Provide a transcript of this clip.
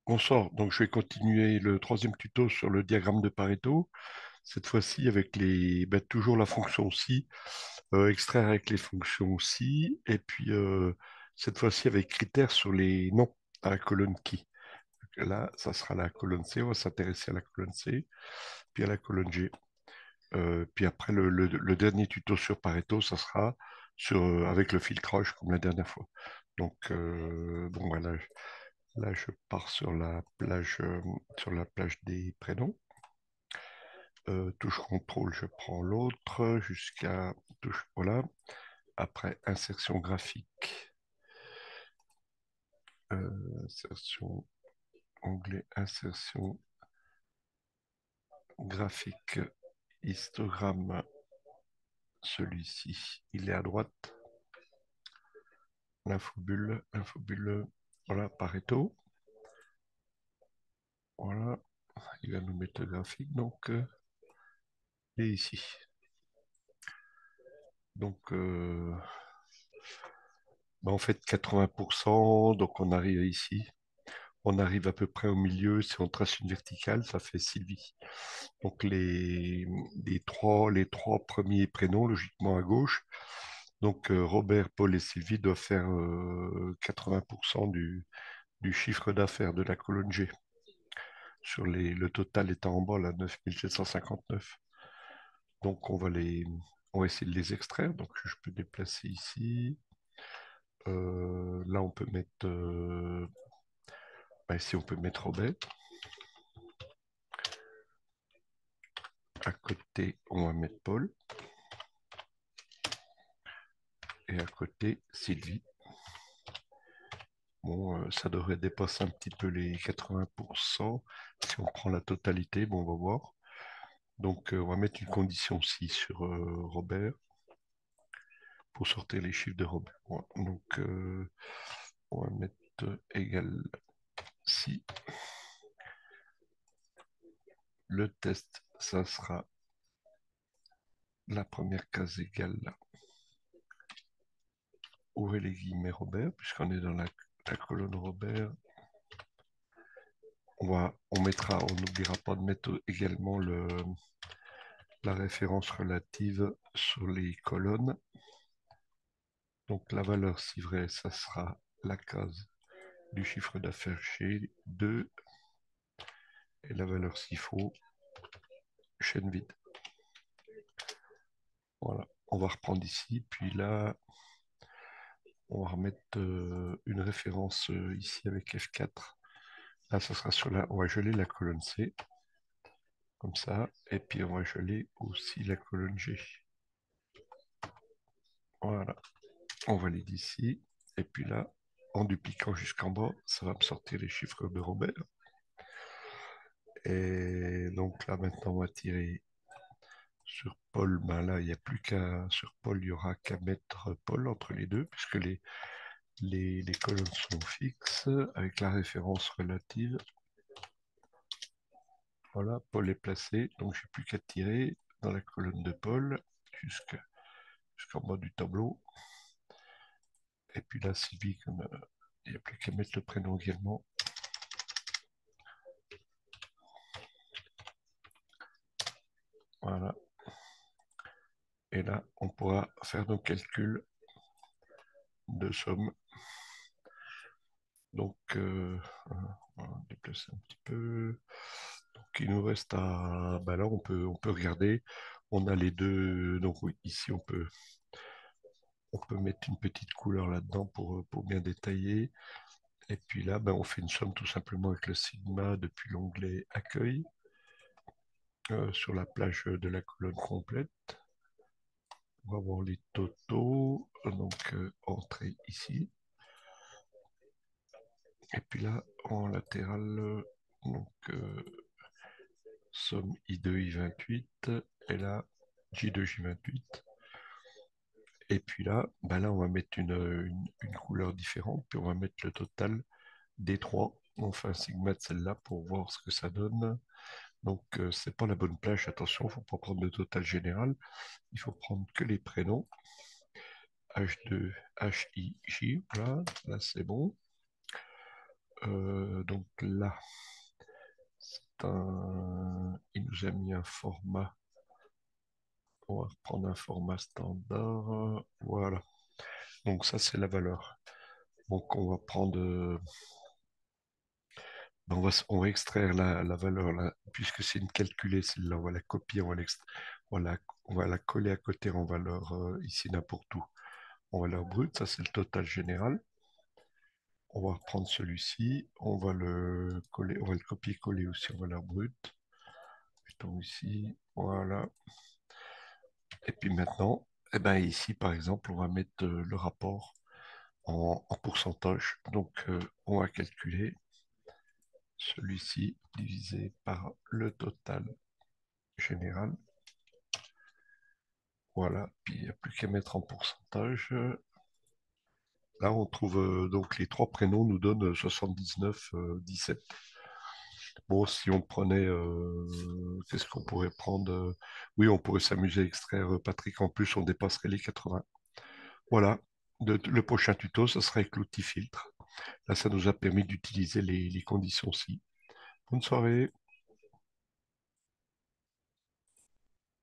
Bonsoir, donc je vais continuer le troisième tuto sur le diagramme de Pareto, cette fois-ci avec toujours la fonction si, extraire avec les fonctions si, et puis cette fois-ci avec critères sur les noms à la colonne qui. Là, ça sera la colonne C, on va s'intéresser à la colonne C, puis à la colonne G. Puis après, le dernier tuto sur Pareto, ça sera avec le filtrage comme la dernière fois. Donc, bon, voilà, là, je pars sur la plage des prénoms. Touche contrôle, je prends l'autre jusqu'à touche, voilà. Après, insertion graphique, insertion, onglet insertion graphique, histogramme, celui-ci, il est à droite. L'infobule, voilà, Pareto. Voilà, il va nous mettre le graphique, donc, il est ici. Donc, en fait, 80%, donc on arrive ici. On arrive à peu près au milieu. Si on trace une verticale, ça fait Sylvie. Donc, les trois premiers prénoms, logiquement à gauche. Donc, Robert, Paul et Sylvie doivent faire 80% du chiffre d'affaires de la colonne G. Le total étant en bas, là, 9759. Donc, on va essayer de les extraire. Donc, je peux déplacer ici. Là, on peut mettre, ici, on peut mettre Robert. À côté, on va mettre Paul. Et à côté, Sylvie. Bon, ça devrait dépasser un petit peu les 80%. Si on prend la totalité, bon, on va voir. Donc, on va mettre une condition si sur Robert pour sortir les chiffres de Robert. Voilà. Donc, on va mettre égal si. Le test, ça sera la première case égale, ouvrez les guillemets Robert, puisqu'on est dans la colonne Robert. On n'oubliera pas de mettre également la référence relative sur les colonnes. Donc la valeur si vrai, ça sera la case du chiffre d'affaires chez 2 et la valeur si faux, chaîne vide. Voilà, on va reprendre ici, puis là, on va remettre une référence ici avec F4. Là, ça sera on va geler la colonne C, comme ça, et puis on va geler aussi la colonne G. Voilà, on valide ici, et puis là, en dupliquant jusqu'en bas, ça va me sortir les chiffres de Robert. Et donc là, maintenant, on va tirer sur Paul. Ben là, il n'y a plus qu'à. Sur Paul, il n'y aura qu'à mettre Paul entre les deux, puisque les colonnes sont fixes, avec la référence relative. Voilà, Paul est placé, donc j'ai plus qu'à tirer dans la colonne de Paul jusqu'en bas du tableau. Et puis là, Sylvie, comme il n'y a plus qu'à mettre le prénom également. Voilà. Et là, on pourra faire nos calculs de somme. Donc, on va déplacer un petit peu. Donc, il nous reste à. Ben là, on peut regarder. On a les deux. Donc, oui, ici, on peut mettre une petite couleur là-dedans pour bien détailler. Et puis là, ben, on fait une somme tout simplement avec le sigma depuis l'onglet accueil sur la plage de la colonne complète. On va voir les totaux. Donc, entrée ici. Et puis là, en latéral, donc, somme I2, I28. Et là, J2, J28. Et puis là, ben là, on va mettre une couleur différente. Puis on va mettre le total des trois. On fait un sigma de celle-là pour voir ce que ça donne. Donc, c'est pas la bonne plage. Attention, il ne faut pas prendre le total général. Il faut prendre que les prénoms. H2, HIJ. Voilà, là c'est bon. Donc là, il nous a mis un format. On va prendre un format standard. Voilà. Donc ça, c'est la valeur. Donc on va prendre, on va extraire la valeur là, puisque c'est une calculée, celle-là, on va la copier, on va la coller à côté en valeur ici n'importe où. En valeur brute, ça c'est le total général. On va reprendre celui-ci, on va le coller, on va le copier-coller aussi en valeur brute. Mettons ici, voilà. Et puis maintenant, eh ben ici par exemple, on va mettre le rapport en pourcentage. Donc on va calculer celui-ci divisé par le total général. Voilà, puis il n'y a plus qu'à mettre en pourcentage. Là, on trouve donc les trois prénoms nous donnent 79, 17. Bon, si on prenait, qu'est-ce qu'on pourrait prendre? Oui, on pourrait s'amuser à extraire Patrick. En plus, on dépasserait les 80. Voilà. Le prochain tuto, ça sera avec l'outil filtre. Là, ça nous a permis d'utiliser les conditions ci. Bonne soirée.